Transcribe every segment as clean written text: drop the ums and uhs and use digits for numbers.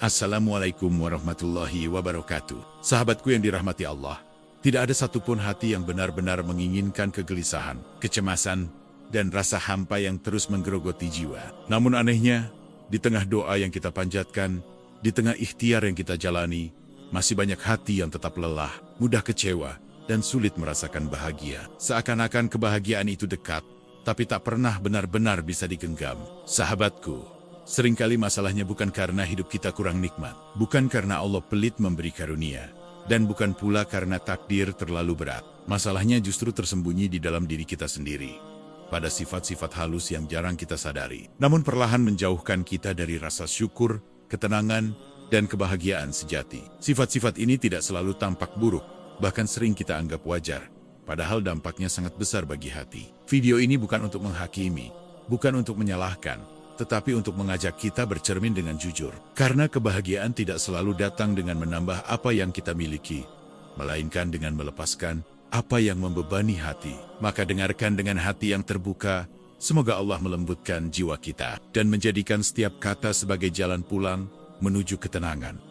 Assalamualaikum warahmatullahi wabarakatuh. Sahabatku yang dirahmati Allah, tidak ada satupun hati yang benar-benar menginginkan kegelisahan, kecemasan, dan rasa hampa yang terus menggerogoti jiwa. Namun anehnya, di tengah doa yang kita panjatkan, di tengah ikhtiar yang kita jalani, masih banyak hati yang tetap lelah, mudah kecewa, dan sulit merasakan bahagia. Seakan-akan kebahagiaan itu dekat, tapi tak pernah benar-benar bisa digenggam. Sahabatku, seringkali masalahnya bukan karena hidup kita kurang nikmat, bukan karena Allah pelit memberi karunia, dan bukan pula karena takdir terlalu berat. Masalahnya justru tersembunyi di dalam diri kita sendiri, pada sifat-sifat halus yang jarang kita sadari, namun perlahan menjauhkan kita dari rasa syukur, ketenangan, dan kebahagiaan sejati. Sifat-sifat ini tidak selalu tampak buruk, bahkan sering kita anggap wajar, padahal dampaknya sangat besar bagi hati. Video ini bukan untuk menghakimi, bukan untuk menyalahkan, tetapi untuk mengajak kita bercermin dengan jujur. Karena kebahagiaan tidak selalu datang dengan menambah apa yang kita miliki, melainkan dengan melepaskan apa yang membebani hati. Maka dengarkan dengan hati yang terbuka, semoga Allah melembutkan jiwa kita dan menjadikan setiap kata sebagai jalan pulang menuju ketenangan.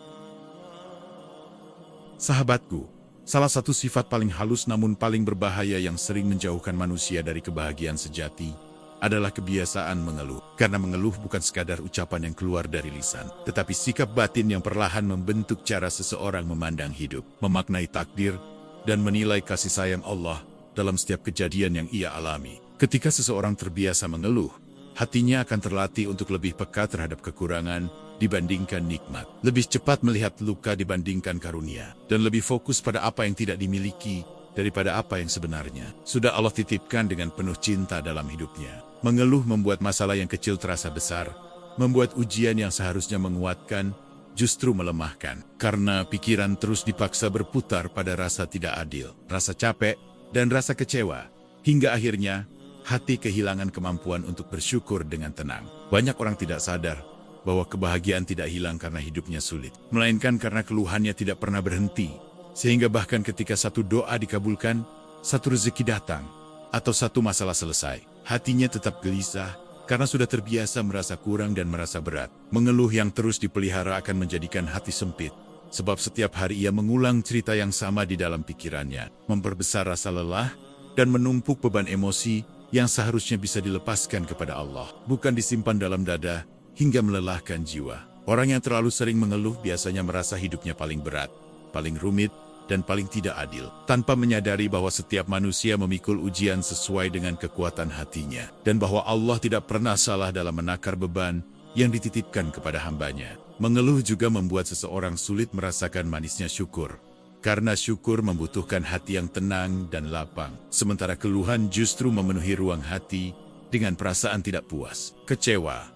Sahabatku, salah satu sifat paling halus namun paling berbahaya yang sering menjauhkan manusia dari kebahagiaan sejati adalah kebiasaan mengeluh. Karena mengeluh bukan sekadar ucapan yang keluar dari lisan, tetapi sikap batin yang perlahan membentuk cara seseorang memandang hidup, memaknai takdir, dan menilai kasih sayang Allah dalam setiap kejadian yang ia alami. Ketika seseorang terbiasa mengeluh, hatinya akan terlatih untuk lebih peka terhadap kekurangan dibandingkan nikmat, lebih cepat melihat luka dibandingkan karunia, dan lebih fokus pada apa yang tidak dimiliki daripada apa yang sebenarnya sudah Allah titipkan dengan penuh cinta dalam hidupnya. Mengeluh membuat masalah yang kecil terasa besar, membuat ujian yang seharusnya menguatkan justru melemahkan. Karena pikiran terus dipaksa berputar pada rasa tidak adil, rasa capek, dan rasa kecewa, hingga akhirnya hati kehilangan kemampuan untuk bersyukur dengan tenang. Banyak orang tidak sadar bahwa kebahagiaan tidak hilang karena hidupnya sulit, melainkan karena keluhannya tidak pernah berhenti. Sehingga bahkan ketika satu doa dikabulkan, satu rezeki datang, atau satu masalah selesai, hatinya tetap gelisah karena sudah terbiasa merasa kurang dan merasa berat. Mengeluh yang terus dipelihara akan menjadikan hati sempit, sebab setiap hari ia mengulang cerita yang sama di dalam pikirannya, memperbesar rasa lelah, dan menumpuk beban emosi yang seharusnya bisa dilepaskan kepada Allah, bukan disimpan dalam dada hingga melelahkan jiwa. Orang yang terlalu sering mengeluh biasanya merasa hidupnya paling berat, paling rumit, dan paling tidak adil, tanpa menyadari bahwa setiap manusia memikul ujian sesuai dengan kekuatan hatinya, dan bahwa Allah tidak pernah salah dalam menakar beban yang dititipkan kepada hambanya. Mengeluh juga membuat seseorang sulit merasakan manisnya syukur, karena syukur membutuhkan hati yang tenang dan lapang, sementara keluhan justru memenuhi ruang hati dengan perasaan tidak puas, kecewa,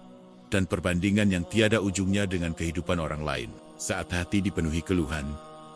dan perbandingan yang tiada ujungnya dengan kehidupan orang lain. Saat hati dipenuhi keluhan,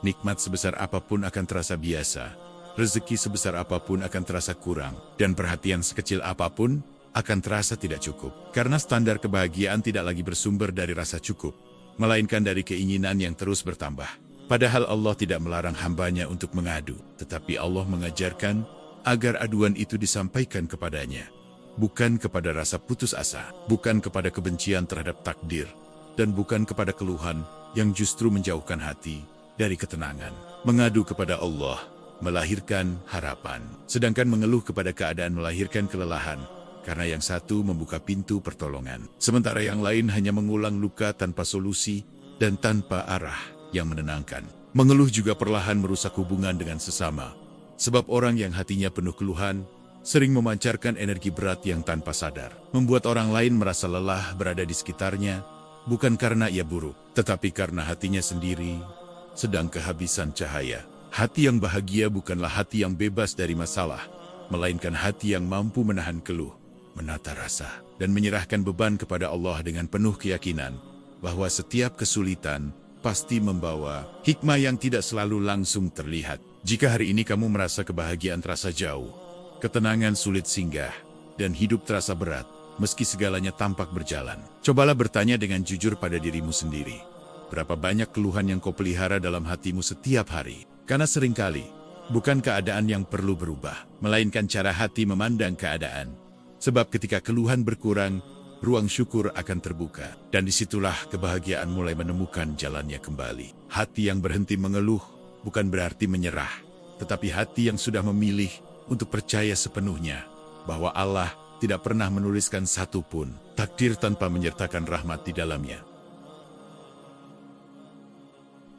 nikmat sebesar apapun akan terasa biasa, rezeki sebesar apapun akan terasa kurang, dan perhatian sekecil apapun akan terasa tidak cukup. Karena standar kebahagiaan tidak lagi bersumber dari rasa cukup, melainkan dari keinginan yang terus bertambah. Padahal Allah tidak melarang hambanya untuk mengadu, tetapi Allah mengajarkan agar aduan itu disampaikan kepadanya, bukan kepada rasa putus asa, bukan kepada kebencian terhadap takdir, dan bukan kepada keluhan yang justru menjauhkan hati dari ketenangan. Mengadu kepada Allah melahirkan harapan, sedangkan mengeluh kepada keadaan melahirkan kelelahan, karena yang satu membuka pintu pertolongan, sementara yang lain hanya mengulang luka tanpa solusi dan tanpa arah yang menenangkan. Mengeluh juga perlahan merusak hubungan dengan sesama, sebab orang yang hatinya penuh keluhan sering memancarkan energi berat yang tanpa sadar, membuat orang lain merasa lelah berada di sekitarnya, bukan karena ia buruk, tetapi karena hatinya sendiri sedang kehabisan cahaya. Hati yang bahagia bukanlah hati yang bebas dari masalah, melainkan hati yang mampu menahan keluh, menata rasa, dan menyerahkan beban kepada Allah dengan penuh keyakinan bahwa setiap kesulitan pasti membawa hikmah yang tidak selalu langsung terlihat. Jika hari ini kamu merasa kebahagiaan terasa jauh, ketenangan sulit singgah, dan hidup terasa berat, meski segalanya tampak berjalan, cobalah bertanya dengan jujur pada dirimu sendiri. Berapa banyak keluhan yang kau pelihara dalam hatimu setiap hari? Karena seringkali, bukan keadaan yang perlu berubah, melainkan cara hati memandang keadaan. Sebab ketika keluhan berkurang, ruang syukur akan terbuka. Dan disitulah kebahagiaan mulai menemukan jalannya kembali. Hati yang berhenti mengeluh bukan berarti menyerah, tetapi hati yang sudah memilih untuk percaya sepenuhnya bahwa Allah tidak pernah menuliskan satupun takdir tanpa menyertakan rahmat di dalamnya.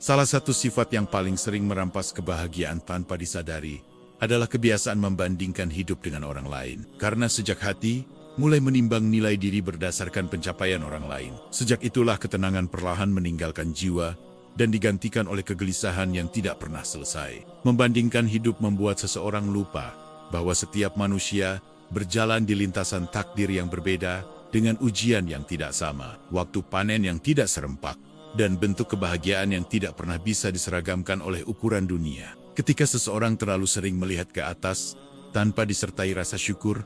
Salah satu sifat yang paling sering merampas kebahagiaan tanpa disadari adalah kebiasaan membandingkan hidup dengan orang lain. Karena sejak hati mulai menimbang nilai diri berdasarkan pencapaian orang lain, sejak itulah ketenangan perlahan meninggalkan jiwa dan digantikan oleh kegelisahan yang tidak pernah selesai. Membandingkan hidup membuat seseorang lupa bahwa setiap manusia berjalan di lintasan takdir yang berbeda dengan ujian yang tidak sama, waktu panen yang tidak serempak, dan bentuk kebahagiaan yang tidak pernah bisa diseragamkan oleh ukuran dunia. Ketika seseorang terlalu sering melihat ke atas tanpa disertai rasa syukur,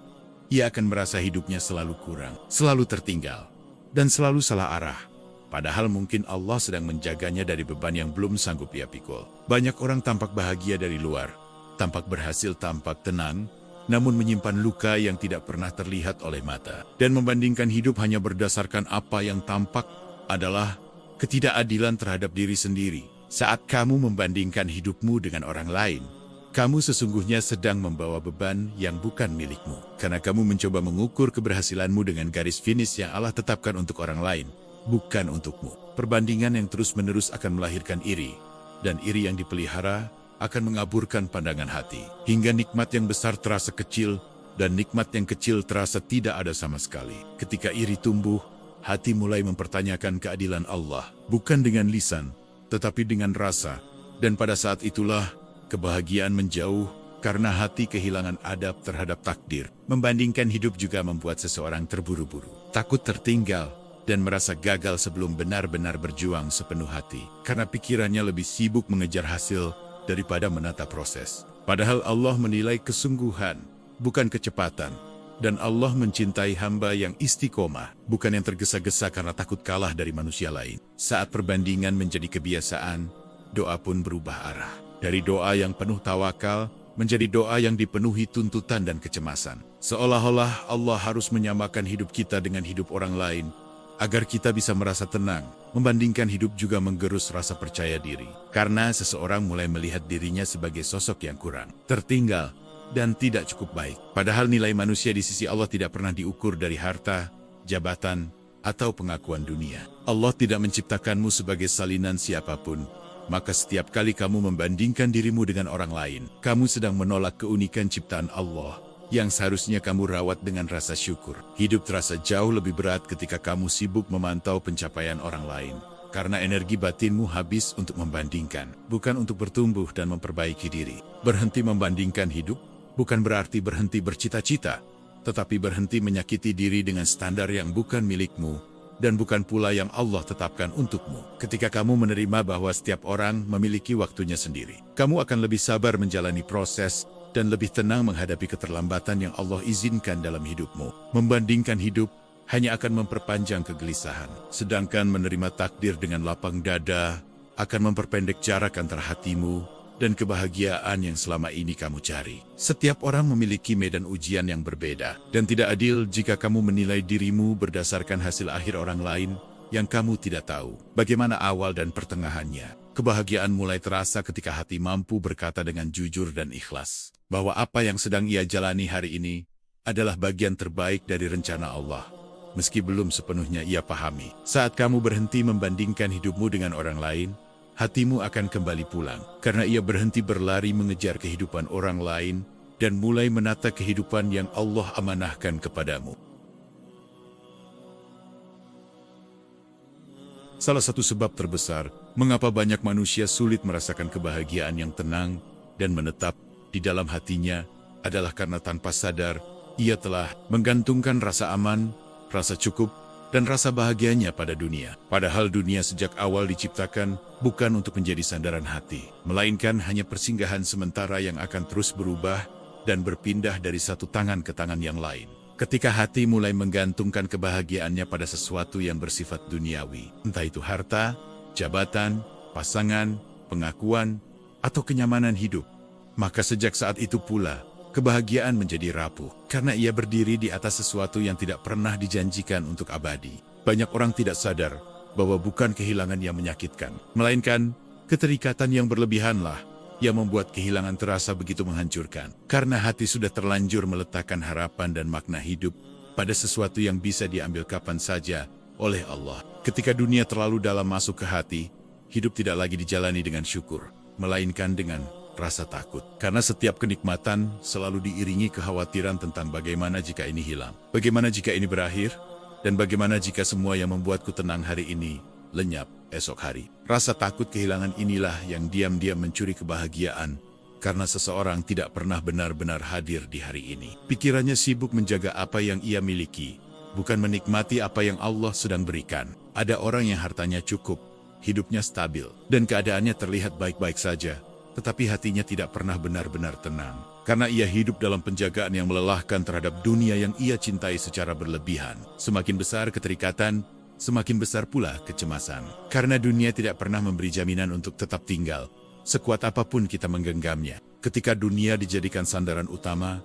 ia akan merasa hidupnya selalu kurang, selalu tertinggal, dan selalu salah arah. Padahal mungkin Allah sedang menjaganya dari beban yang belum sanggup ia pikul. Banyak orang tampak bahagia dari luar, tampak berhasil, tampak tenang, namun menyimpan luka yang tidak pernah terlihat oleh mata. Dan membandingkan hidup hanya berdasarkan apa yang tampak adalah ketidakadilan terhadap diri sendiri. Saat kamu membandingkan hidupmu dengan orang lain, kamu sesungguhnya sedang membawa beban yang bukan milikmu. Karena kamu mencoba mengukur keberhasilanmu dengan garis finish yang Allah tetapkan untuk orang lain, bukan untukmu. Perbandingan yang terus-menerus akan melahirkan iri, dan iri yang dipelihara akan mengaburkan pandangan hati. Hingga nikmat yang besar terasa kecil, dan nikmat yang kecil terasa tidak ada sama sekali. Ketika iri tumbuh, hati mulai mempertanyakan keadilan Allah, bukan dengan lisan, tetapi dengan rasa. Dan pada saat itulah, kebahagiaan menjauh, karena hati kehilangan adab terhadap takdir. Membandingkan hidup juga membuat seseorang terburu-buru, takut tertinggal, dan merasa gagal sebelum benar-benar berjuang sepenuh hati. Karena pikirannya lebih sibuk mengejar hasil daripada menata proses. Padahal Allah menilai kesungguhan, bukan kecepatan. Dan Allah mencintai hamba yang istiqomah, bukan yang tergesa-gesa karena takut kalah dari manusia lain. Saat perbandingan menjadi kebiasaan, doa pun berubah arah. Dari doa yang penuh tawakal, menjadi doa yang dipenuhi tuntutan dan kecemasan. Seolah-olah Allah harus menyamakan hidup kita dengan hidup orang lain, agar kita bisa merasa tenang. Membandingkan hidup juga menggerus rasa percaya diri. Karena seseorang mulai melihat dirinya sebagai sosok yang kurang, tertinggal, dan tidak cukup baik. Padahal nilai manusia di sisi Allah tidak pernah diukur dari harta, jabatan, atau pengakuan dunia. Allah tidak menciptakanmu sebagai salinan siapapun. Maka setiap kali kamu membandingkan dirimu dengan orang lain, kamu sedang menolak keunikan ciptaan Allah yang seharusnya kamu rawat dengan rasa syukur. Hidup terasa jauh lebih berat ketika kamu sibuk memantau pencapaian orang lain. Karena energi batinmu habis untuk membandingkan, bukan untuk bertumbuh dan memperbaiki diri. Berhenti membandingkan hidup bukan berarti berhenti bercita-cita, tetapi berhenti menyakiti diri dengan standar yang bukan milikmu, dan bukan pula yang Allah tetapkan untukmu. Ketika kamu menerima bahwa setiap orang memiliki waktunya sendiri, kamu akan lebih sabar menjalani proses, dan lebih tenang menghadapi keterlambatan yang Allah izinkan dalam hidupmu. Membandingkan hidup hanya akan memperpanjang kegelisahan, sedangkan menerima takdir dengan lapang dada akan memperpendek jarak antara hatimu dan kebahagiaan yang selama ini kamu cari. Setiap orang memiliki medan ujian yang berbeda, dan tidak adil jika kamu menilai dirimu berdasarkan hasil akhir orang lain yang kamu tidak tahu bagaimana awal dan pertengahannya. Kebahagiaan mulai terasa ketika hati mampu berkata dengan jujur dan ikhlas bahwa apa yang sedang ia jalani hari ini adalah bagian terbaik dari rencana Allah, meski belum sepenuhnya ia pahami. Saat kamu berhenti membandingkan hidupmu dengan orang lain, hatimu akan kembali pulang, karena ia berhenti berlari mengejar kehidupan orang lain dan mulai menata kehidupan yang Allah amanahkan kepadamu. Salah satu sebab terbesar mengapa banyak manusia sulit merasakan kebahagiaan yang tenang dan menetap di dalam hatinya adalah karena tanpa sadar ia telah menggantungkan rasa aman, rasa cukup, dan rasa bahagianya pada dunia. Padahal dunia sejak awal diciptakan bukan untuk menjadi sandaran hati, melainkan hanya persinggahan sementara yang akan terus berubah dan berpindah dari satu tangan ke tangan yang lain. Ketika hati mulai menggantungkan kebahagiaannya pada sesuatu yang bersifat duniawi, entah itu harta, jabatan, pasangan, pengakuan, atau kenyamanan hidup, maka sejak saat itu pula, kebahagiaan menjadi rapuh karena ia berdiri di atas sesuatu yang tidak pernah dijanjikan untuk abadi. Banyak orang tidak sadar bahwa bukan kehilangan yang menyakitkan, melainkan keterikatan yang berlebihanlah yang membuat kehilangan terasa begitu menghancurkan. Karena hati sudah terlanjur meletakkan harapan dan makna hidup pada sesuatu yang bisa diambil kapan saja oleh Allah. Ketika dunia terlalu dalam masuk ke hati, hidup tidak lagi dijalani dengan syukur, melainkan dengan rasa takut. Karena setiap kenikmatan selalu diiringi kekhawatiran tentang bagaimana jika ini hilang, bagaimana jika ini berakhir, dan bagaimana jika semua yang membuatku tenang hari ini lenyap esok hari. Rasa takut kehilangan inilah yang diam-diam mencuri kebahagiaan, karena seseorang tidak pernah benar-benar hadir di hari ini. Pikirannya sibuk menjaga apa yang ia miliki, bukan menikmati apa yang Allah sedang berikan. Ada orang yang hartanya cukup, hidupnya stabil, dan keadaannya terlihat baik-baik saja, tetapi hatinya tidak pernah benar-benar tenang. Karena ia hidup dalam penjagaan yang melelahkan terhadap dunia yang ia cintai secara berlebihan. Semakin besar keterikatan, semakin besar pula kecemasan. Karena dunia tidak pernah memberi jaminan untuk tetap tinggal, sekuat apapun kita menggenggamnya. Ketika dunia dijadikan sandaran utama,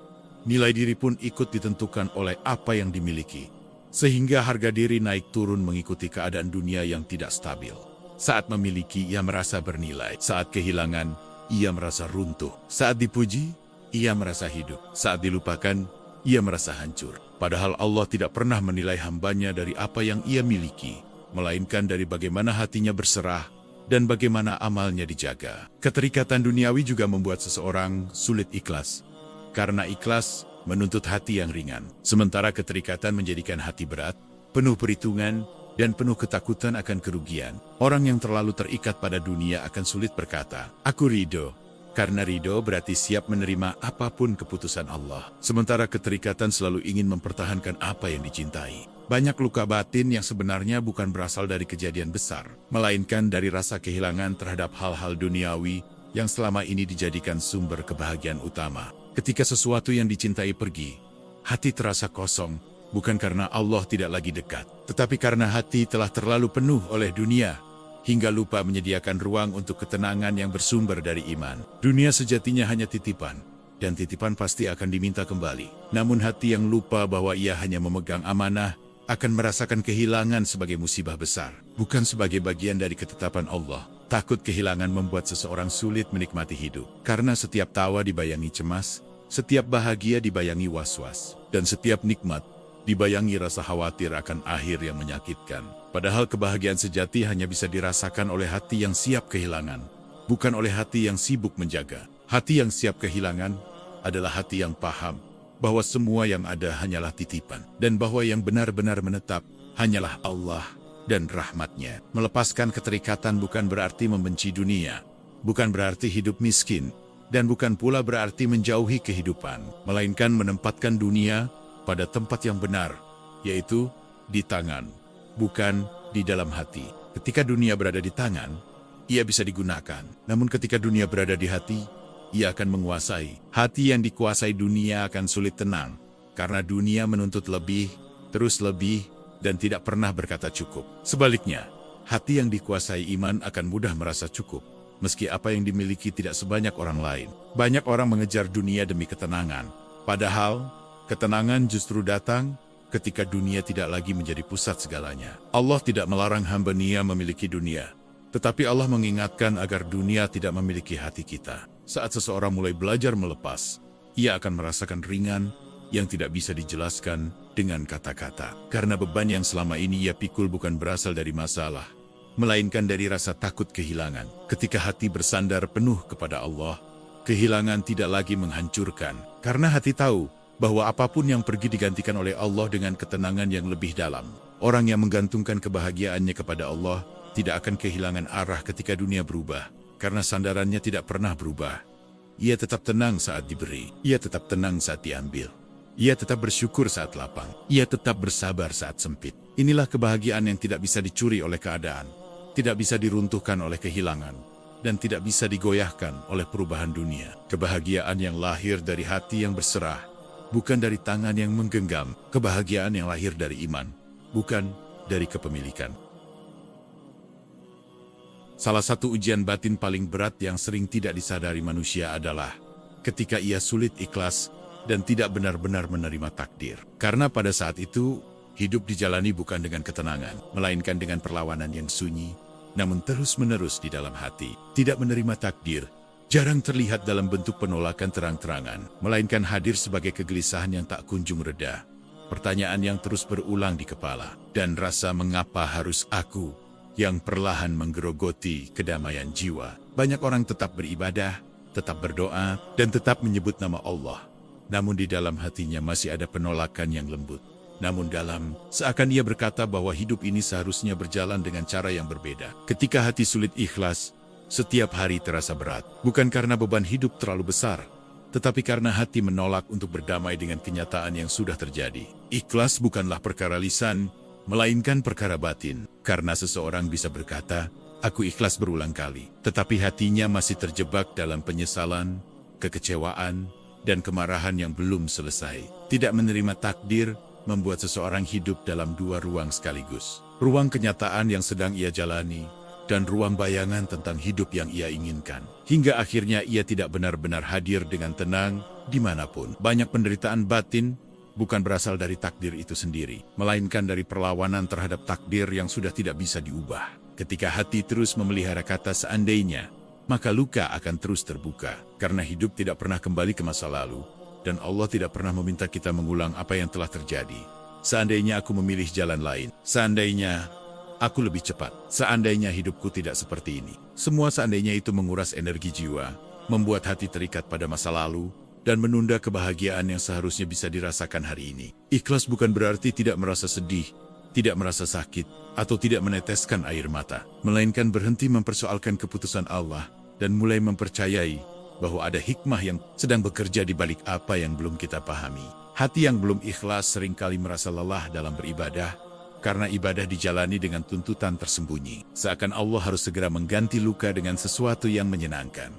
nilai diri pun ikut ditentukan oleh apa yang dimiliki. Sehingga harga diri naik turun mengikuti keadaan dunia yang tidak stabil. Saat memiliki, ia merasa bernilai. Saat kehilangan, ia merasa runtuh. Saat dipuji, ia merasa hidup. Saat dilupakan, ia merasa hancur. Padahal Allah tidak pernah menilai hambanya dari apa yang ia miliki, melainkan dari bagaimana hatinya berserah dan bagaimana amalnya dijaga. Keterikatan duniawi juga membuat seseorang sulit ikhlas, karena ikhlas menuntut hati yang ringan. Sementara keterikatan menjadikan hati berat, penuh perhitungan, dan penuh ketakutan akan kerugian. Orang yang terlalu terikat pada dunia akan sulit berkata, "Aku ridho." Karena ridho berarti siap menerima apapun keputusan Allah. Sementara keterikatan selalu ingin mempertahankan apa yang dicintai. Banyak luka batin yang sebenarnya bukan berasal dari kejadian besar, melainkan dari rasa kehilangan terhadap hal-hal duniawi yang selama ini dijadikan sumber kebahagiaan utama. Ketika sesuatu yang dicintai pergi, hati terasa kosong, bukan karena Allah tidak lagi dekat, tetapi karena hati telah terlalu penuh oleh dunia, hingga lupa menyediakan ruang untuk ketenangan yang bersumber dari iman. Dunia sejatinya hanya titipan, dan titipan pasti akan diminta kembali. Namun hati yang lupa bahwa ia hanya memegang amanah, akan merasakan kehilangan sebagai musibah besar, bukan sebagai bagian dari ketetapan Allah. Takut kehilangan membuat seseorang sulit menikmati hidup, karena setiap tawa dibayangi cemas, setiap bahagia dibayangi was-was, dan setiap nikmat dibayangi rasa khawatir akan akhir yang menyakitkan. Padahal kebahagiaan sejati hanya bisa dirasakan oleh hati yang siap kehilangan, bukan oleh hati yang sibuk menjaga. Hati yang siap kehilangan adalah hati yang paham bahwa semua yang ada hanyalah titipan, dan bahwa yang benar-benar menetap hanyalah Allah dan rahmat-Nya. Melepaskan keterikatan bukan berarti membenci dunia, bukan berarti hidup miskin, dan bukan pula berarti menjauhi kehidupan, melainkan menempatkan dunia pada tempat yang benar, yaitu di tangan, bukan di dalam hati. Ketika dunia berada di tangan, ia bisa digunakan. Namun ketika dunia berada di hati, ia akan menguasai. Hati yang dikuasai dunia akan sulit tenang, karena dunia menuntut lebih, terus lebih, dan tidak pernah berkata cukup. Sebaliknya, hati yang dikuasai iman akan mudah merasa cukup, meski apa yang dimiliki tidak sebanyak orang lain. Banyak orang mengejar dunia demi ketenangan, padahal ketenangan justru datang ketika dunia tidak lagi menjadi pusat segalanya. Allah tidak melarang hamba-Nya memiliki dunia, tetapi Allah mengingatkan agar dunia tidak memiliki hati kita. Saat seseorang mulai belajar melepas, ia akan merasakan ringan yang tidak bisa dijelaskan dengan kata-kata. Karena beban yang selama ini ia pikul bukan berasal dari masalah, melainkan dari rasa takut kehilangan. Ketika hati bersandar penuh kepada Allah, kehilangan tidak lagi menghancurkan. Karena hati tahu bahwa apapun yang pergi digantikan oleh Allah dengan ketenangan yang lebih dalam. Orang yang menggantungkan kebahagiaannya kepada Allah tidak akan kehilangan arah ketika dunia berubah, karena sandarannya tidak pernah berubah. Ia tetap tenang saat diberi, ia tetap tenang saat diambil, ia tetap bersyukur saat lapang, ia tetap bersabar saat sempit. Inilah kebahagiaan yang tidak bisa dicuri oleh keadaan, tidak bisa diruntuhkan oleh kehilangan, dan tidak bisa digoyahkan oleh perubahan dunia. Kebahagiaan yang lahir dari hati yang berserah, bukan dari tangan yang menggenggam. Kebahagiaan yang lahir dari iman, bukan dari kepemilikan. Salah satu ujian batin paling berat yang sering tidak disadari manusia adalah ketika ia sulit ikhlas dan tidak benar-benar menerima takdir. Karena pada saat itu, hidup dijalani bukan dengan ketenangan, melainkan dengan perlawanan yang sunyi, namun terus-menerus di dalam hati. Tidak menerima takdir jarang terlihat dalam bentuk penolakan terang-terangan, melainkan hadir sebagai kegelisahan yang tak kunjung reda. Pertanyaan yang terus berulang di kepala, dan rasa mengapa harus aku yang perlahan menggerogoti kedamaian jiwa. Banyak orang tetap beribadah, tetap berdoa, dan tetap menyebut nama Allah. Namun di dalam hatinya masih ada penolakan yang lembut. Namun dalam, seakan ia berkata bahwa hidup ini seharusnya berjalan dengan cara yang berbeda. Ketika hati sulit ikhlas, setiap hari terasa berat. Bukan karena beban hidup terlalu besar, tetapi karena hati menolak untuk berdamai dengan kenyataan yang sudah terjadi. Ikhlas bukanlah perkara lisan, melainkan perkara batin. Karena seseorang bisa berkata, aku ikhlas berulang kali, tetapi hatinya masih terjebak dalam penyesalan, kekecewaan, dan kemarahan yang belum selesai. Tidak menerima takdir membuat seseorang hidup dalam dua ruang sekaligus. Ruang kenyataan yang sedang ia jalani, dan ruang bayangan tentang hidup yang ia inginkan. Hingga akhirnya ia tidak benar-benar hadir dengan tenang dimanapun. Banyak penderitaan batin bukan berasal dari takdir itu sendiri, melainkan dari perlawanan terhadap takdir yang sudah tidak bisa diubah. Ketika hati terus memelihara kata seandainya, maka luka akan terus terbuka. Karena hidup tidak pernah kembali ke masa lalu, dan Allah tidak pernah meminta kita mengulang apa yang telah terjadi. Seandainya aku memilih jalan lain, seandainya aku lebih cepat, seandainya hidupku tidak seperti ini. Semua seandainya itu menguras energi jiwa, membuat hati terikat pada masa lalu, dan menunda kebahagiaan yang seharusnya bisa dirasakan hari ini. Ikhlas bukan berarti tidak merasa sedih, tidak merasa sakit, atau tidak meneteskan air mata, melainkan berhenti mempersoalkan keputusan Allah, dan mulai mempercayai bahwa ada hikmah yang sedang bekerja di balik apa yang belum kita pahami. Hati yang belum ikhlas seringkali merasa lelah dalam beribadah, karena ibadah dijalani dengan tuntutan tersembunyi. Seakan Allah harus segera mengganti luka dengan sesuatu yang menyenangkan.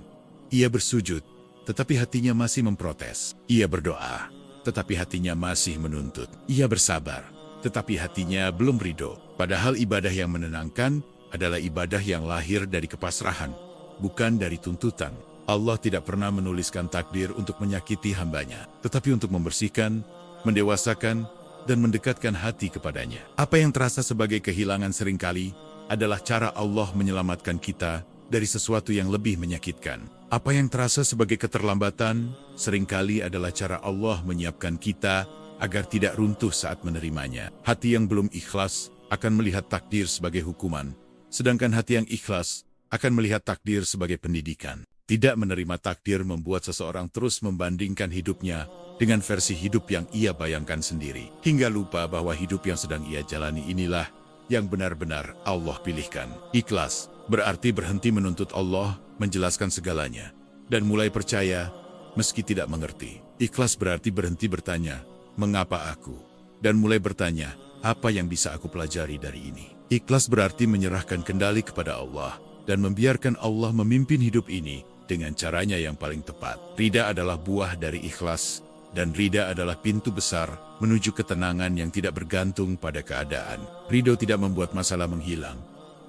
Ia bersujud, tetapi hatinya masih memprotes. Ia berdoa, tetapi hatinya masih menuntut. Ia bersabar, tetapi hatinya belum ridho. Padahal ibadah yang menenangkan adalah ibadah yang lahir dari kepasrahan, bukan dari tuntutan. Allah tidak pernah menuliskan takdir untuk menyakiti hambanya, tetapi untuk membersihkan, mendewasakan, dan mendekatkan hati kepadanya. Apa yang terasa sebagai kehilangan seringkali adalah cara Allah menyelamatkan kita dari sesuatu yang lebih menyakitkan. Apa yang terasa sebagai keterlambatan seringkali adalah cara Allah menyiapkan kita agar tidak runtuh saat menerimanya. Hati yang belum ikhlas akan melihat takdir sebagai hukuman, sedangkan hati yang ikhlas akan melihat takdir sebagai pendidikan. Tidak menerima takdir membuat seseorang terus membandingkan hidupnya dengan versi hidup yang ia bayangkan sendiri, hingga lupa bahwa hidup yang sedang ia jalani inilah yang benar-benar Allah pilihkan. Ikhlas berarti berhenti menuntut Allah menjelaskan segalanya, dan mulai percaya meski tidak mengerti. Ikhlas berarti berhenti bertanya, mengapa aku? Dan mulai bertanya, apa yang bisa aku pelajari dari ini? Ikhlas berarti menyerahkan kendali kepada Allah, dan membiarkan Allah memimpin hidup ini dengan caranya yang paling tepat. Ridha adalah buah dari ikhlas, dan ridha adalah pintu besar menuju ketenangan yang tidak bergantung pada keadaan. Ridho tidak membuat masalah menghilang,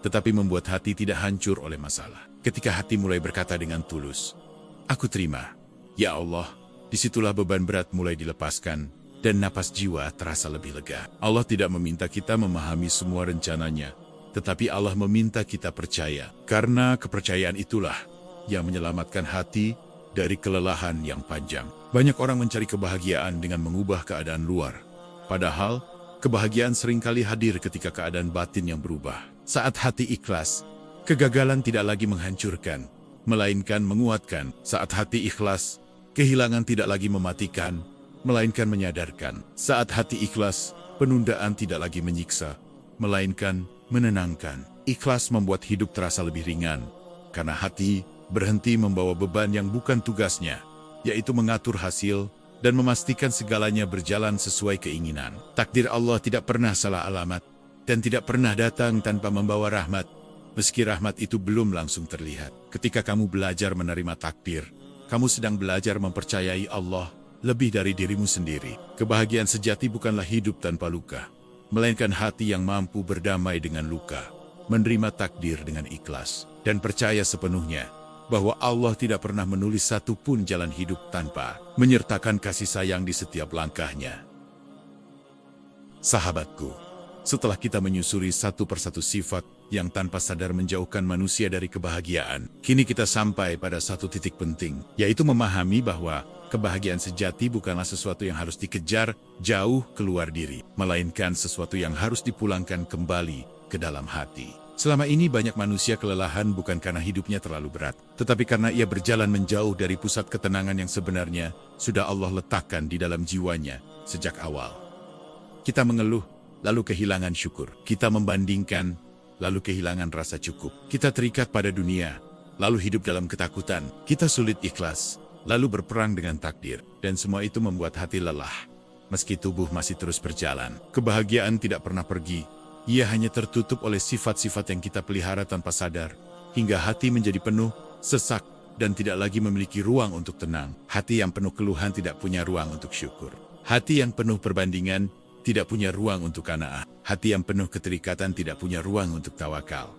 tetapi membuat hati tidak hancur oleh masalah. Ketika hati mulai berkata dengan tulus, aku terima, ya Allah, disitulah beban berat mulai dilepaskan, dan napas jiwa terasa lebih lega. Allah tidak meminta kita memahami semua rencananya, tetapi Allah meminta kita percaya, karena kepercayaan itulah yang menyelamatkan hati dari kelelahan yang panjang. Banyak orang mencari kebahagiaan dengan mengubah keadaan luar. Padahal, kebahagiaan seringkali hadir ketika keadaan batin yang berubah. Saat hati ikhlas, kegagalan tidak lagi menghancurkan, melainkan menguatkan. Saat hati ikhlas, kehilangan tidak lagi mematikan, melainkan menyadarkan. Saat hati ikhlas, penundaan tidak lagi menyiksa, melainkan menenangkan. Ikhlas membuat hidup terasa lebih ringan, karena hati berhenti membawa beban yang bukan tugasnya, yaitu mengatur hasil dan memastikan segalanya berjalan sesuai keinginan. Takdir Allah tidak pernah salah alamat dan tidak pernah datang tanpa membawa rahmat, meski rahmat itu belum langsung terlihat. Ketika kamu belajar menerima takdir, kamu sedang belajar mempercayai Allah lebih dari dirimu sendiri. Kebahagiaan sejati bukanlah hidup tanpa luka, melainkan hati yang mampu berdamai dengan luka, menerima takdir dengan ikhlas, dan percaya sepenuhnya bahwa Allah tidak pernah menulis satu pun jalan hidup tanpa menyertakan kasih sayang di setiap langkahnya. Sahabatku, setelah kita menyusuri satu persatu sifat yang tanpa sadar menjauhkan manusia dari kebahagiaan, kini kita sampai pada satu titik penting, yaitu memahami bahwa kebahagiaan sejati bukanlah sesuatu yang harus dikejar jauh keluar diri, melainkan sesuatu yang harus dipulangkan kembali ke dalam hati. Selama ini banyak manusia kelelahan bukan karena hidupnya terlalu berat, tetapi karena ia berjalan menjauh dari pusat ketenangan yang sebenarnya sudah Allah letakkan di dalam jiwanya sejak awal. Kita mengeluh, lalu kehilangan syukur. Kita membandingkan, lalu kehilangan rasa cukup. Kita terikat pada dunia, lalu hidup dalam ketakutan. Kita sulit ikhlas, lalu berperang dengan takdir. Dan semua itu membuat hati lelah, meski tubuh masih terus berjalan. Kebahagiaan tidak pernah pergi. Ia hanya tertutup oleh sifat-sifat yang kita pelihara tanpa sadar, hingga hati menjadi penuh, sesak, dan tidak lagi memiliki ruang untuk tenang. Hati yang penuh keluhan tidak punya ruang untuk syukur. Hati yang penuh perbandingan tidak punya ruang untuk qanaah. Hati yang penuh keterikatan tidak punya ruang untuk tawakal.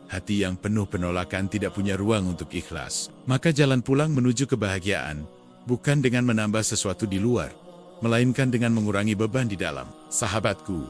Hati yang penuh penolakan tidak punya ruang untuk ikhlas. Maka jalan pulang menuju kebahagiaan bukan dengan menambah sesuatu di luar, melainkan dengan mengurangi beban di dalam. Sahabatku,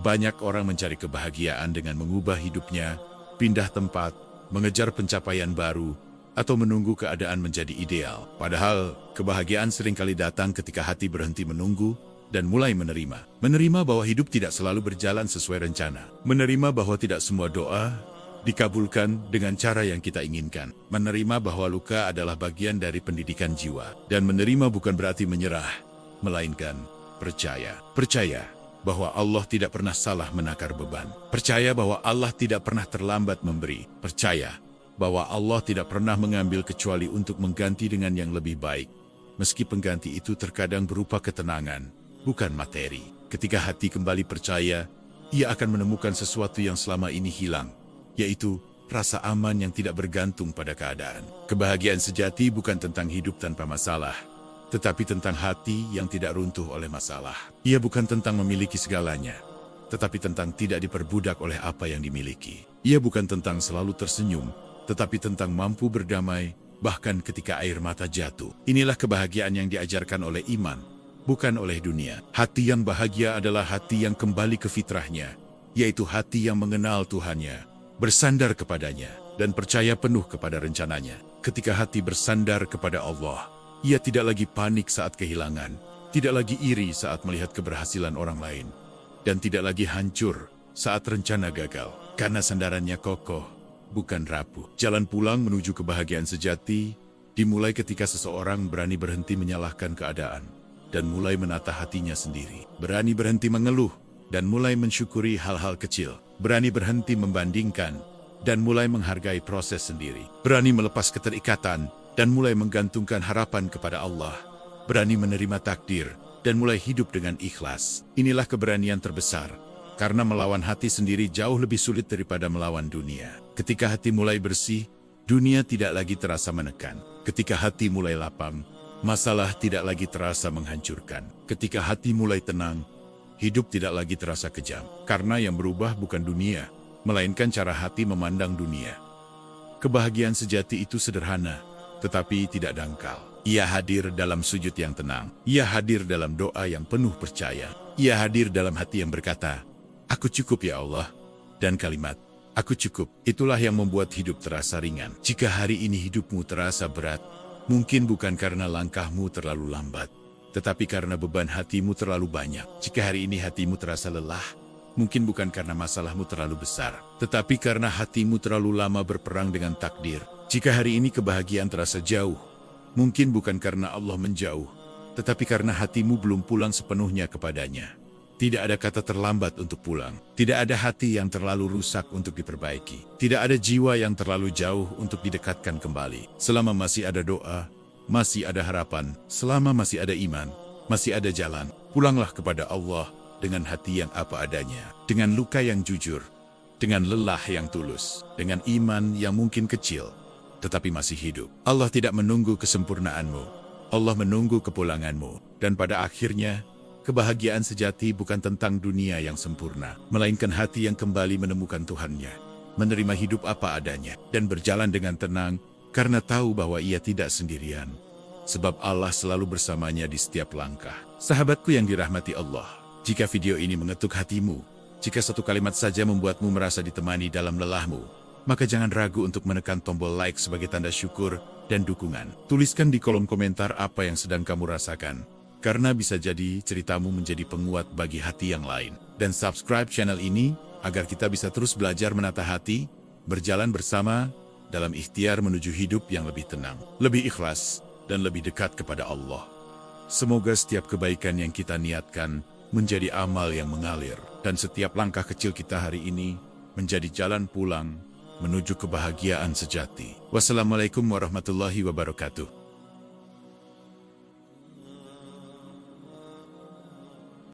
banyak orang mencari kebahagiaan dengan mengubah hidupnya, pindah tempat, mengejar pencapaian baru, atau menunggu keadaan menjadi ideal. Padahal, kebahagiaan seringkali datang ketika hati berhenti menunggu dan mulai menerima. Menerima bahwa hidup tidak selalu berjalan sesuai rencana. Menerima bahwa tidak semua doa dikabulkan dengan cara yang kita inginkan. Menerima bahwa luka adalah bagian dari pendidikan jiwa. Dan menerima bukan berarti menyerah, melainkan percaya. Percaya bahwa Allah tidak pernah salah menakar beban. Percaya bahwa Allah tidak pernah terlambat memberi. Percaya bahwa Allah tidak pernah mengambil kecuali untuk mengganti dengan yang lebih baik. Meski pengganti itu terkadang berupa ketenangan, bukan materi. Ketika hati kembali percaya, ia akan menemukan sesuatu yang selama ini hilang, yaitu rasa aman yang tidak bergantung pada keadaan. Kebahagiaan sejati bukan tentang hidup tanpa masalah, tetapi tentang hati yang tidak runtuh oleh masalah. Ia bukan tentang memiliki segalanya, tetapi tentang tidak diperbudak oleh apa yang dimiliki. Ia bukan tentang selalu tersenyum, tetapi tentang mampu berdamai, bahkan ketika air mata jatuh. Inilah kebahagiaan yang diajarkan oleh iman, bukan oleh dunia. Hati yang bahagia adalah hati yang kembali ke fitrahnya, yaitu hati yang mengenal Tuhannya, bersandar kepadanya, dan percaya penuh kepada rencananya. Ketika hati bersandar kepada Allah, ia tidak lagi panik saat kehilangan, tidak lagi iri saat melihat keberhasilan orang lain, dan tidak lagi hancur saat rencana gagal, karena sandarannya kokoh, bukan rapuh. Jalan pulang menuju kebahagiaan sejati dimulai ketika seseorang berani berhenti menyalahkan keadaan dan mulai menata hatinya sendiri. Berani berhenti mengeluh dan mulai mensyukuri hal-hal kecil. Berani berhenti membandingkan dan mulai menghargai proses sendiri. Berani melepas keterikatan dan mulai menggantungkan harapan kepada Allah. Berani menerima takdir dan mulai hidup dengan ikhlas. Inilah keberanian terbesar, karena melawan hati sendiri jauh lebih sulit daripada melawan dunia. Ketika hati mulai bersih, dunia tidak lagi terasa menekan. Ketika hati mulai lapang, masalah tidak lagi terasa menghancurkan. Ketika hati mulai tenang, hidup tidak lagi terasa kejam. Karena yang berubah bukan dunia, melainkan cara hati memandang dunia. Kebahagiaan sejati itu sederhana, tetapi tidak dangkal. Ia hadir dalam sujud yang tenang. Ia hadir dalam doa yang penuh percaya. Ia hadir dalam hati yang berkata, "Aku cukup ya Allah." Dan kalimat, "Aku cukup," itulah yang membuat hidup terasa ringan. Jika hari ini hidupmu terasa berat, mungkin bukan karena langkahmu terlalu lambat, tetapi karena beban hatimu terlalu banyak. Jika hari ini hatimu terasa lelah, mungkin bukan karena masalahmu terlalu besar, tetapi karena hatimu terlalu lama berperang dengan takdir. Jika hari ini kebahagiaan terasa jauh, mungkin bukan karena Allah menjauh, tetapi karena hatimu belum pulang sepenuhnya kepadanya. Tidak ada kata terlambat untuk pulang. Tidak ada hati yang terlalu rusak untuk diperbaiki. Tidak ada jiwa yang terlalu jauh untuk didekatkan kembali. Selama masih ada doa, masih ada harapan. Selama masih ada iman, masih ada jalan. Pulanglah kepada Allah dengan hati yang apa adanya. Dengan luka yang jujur. Dengan lelah yang tulus. Dengan iman yang mungkin kecil, tetapi masih hidup. Allah tidak menunggu kesempurnaanmu. Allah menunggu kepulanganmu. Dan pada akhirnya, kebahagiaan sejati bukan tentang dunia yang sempurna, melainkan hati yang kembali menemukan Tuhannya, menerima hidup apa adanya, dan berjalan dengan tenang, karena tahu bahwa ia tidak sendirian, sebab Allah selalu bersamanya di setiap langkah. Sahabatku yang dirahmati Allah, jika video ini mengetuk hatimu, jika satu kalimat saja membuatmu merasa ditemani dalam lelahmu, maka jangan ragu untuk menekan tombol like sebagai tanda syukur dan dukungan. Tuliskan di kolom komentar apa yang sedang kamu rasakan, karena bisa jadi ceritamu menjadi penguat bagi hati yang lain. Dan subscribe channel ini, agar kita bisa terus belajar menata hati, berjalan bersama, dalam ikhtiar menuju hidup yang lebih tenang, lebih ikhlas, dan lebih dekat kepada Allah. Semoga setiap kebaikan yang kita niatkan menjadi amal yang mengalir, dan setiap langkah kecil kita hari ini menjadi jalan pulang menuju kebahagiaan sejati. Wassalamualaikum warahmatullahi wabarakatuh.